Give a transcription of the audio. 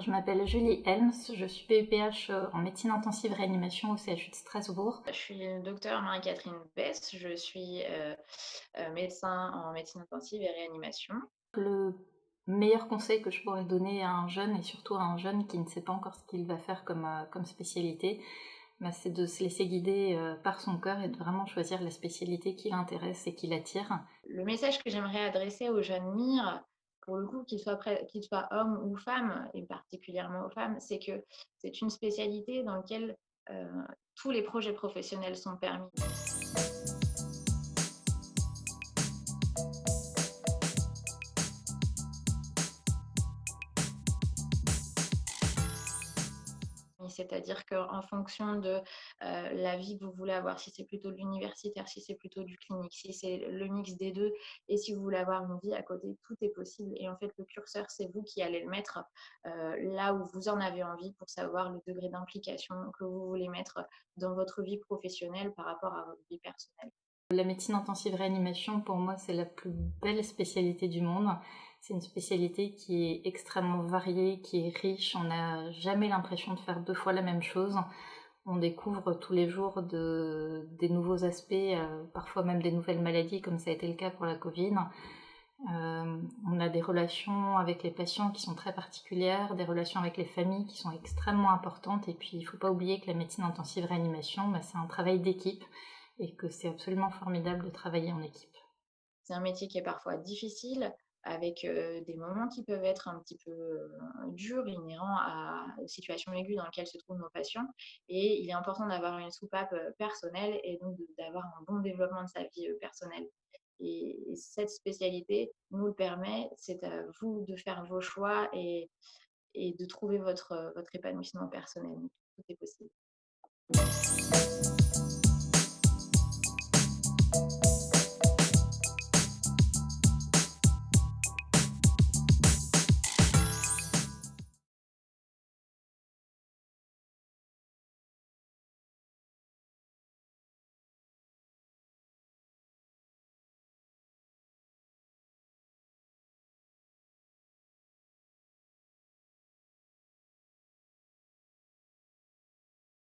Je m'appelle Julie Helms, je suis PEPH en médecine intensive réanimation au CHU de Strasbourg. Je suis docteur Marie-Catherine Bess, je suis médecin en médecine intensive et réanimation. Le meilleur conseil que je pourrais donner à un jeune, et surtout à un jeune qui ne sait pas encore ce qu'il va faire comme spécialité, c'est de se laisser guider par son cœur et de vraiment choisir la spécialité qui l'intéresse et qui l'attire. Le message que j'aimerais adresser aux jeunes mires, pour le coup, qu'ils soient hommes ou femmes, et particulièrement aux femmes, c'est que c'est une spécialité dans laquelle euh, tous les projets professionnels sont permis. C'est-à-dire qu'en fonction de la vie que vous voulez avoir, si c'est plutôt de l'universitaire, si c'est plutôt du clinique, si c'est le mix des deux, et si vous voulez avoir une vie à côté, tout est possible. Et en fait, le curseur, c'est vous qui allez le mettre là où vous en avez envie pour savoir le degré d'implication que vous voulez mettre dans votre vie professionnelle par rapport à votre vie personnelle. La médecine intensive réanimation, pour moi, c'est la plus belle spécialité du monde. C'est une spécialité qui est extrêmement variée, qui est riche. On n'a jamais l'impression de faire deux fois la même chose. On découvre tous les jours des nouveaux aspects, parfois même des nouvelles maladies, comme ça a été le cas pour la Covid. On a des relations avec les patients qui sont très particulières, des relations avec les familles qui sont extrêmement importantes. Et puis, il ne faut pas oublier que la médecine intensive réanimation, c'est un travail d'équipe et que c'est absolument formidable de travailler en équipe. C'est un métier qui est parfois difficile, avec des moments qui peuvent être un petit peu durs, inhérents aux situations aiguës dans lesquelles se trouvent nos patients. Et il est important d'avoir une soupape personnelle et donc d'avoir un bon développement de sa vie personnelle. Et cette spécialité nous le permet, c'est à vous de faire vos choix et de trouver votre épanouissement personnel. Donc, tout est possible.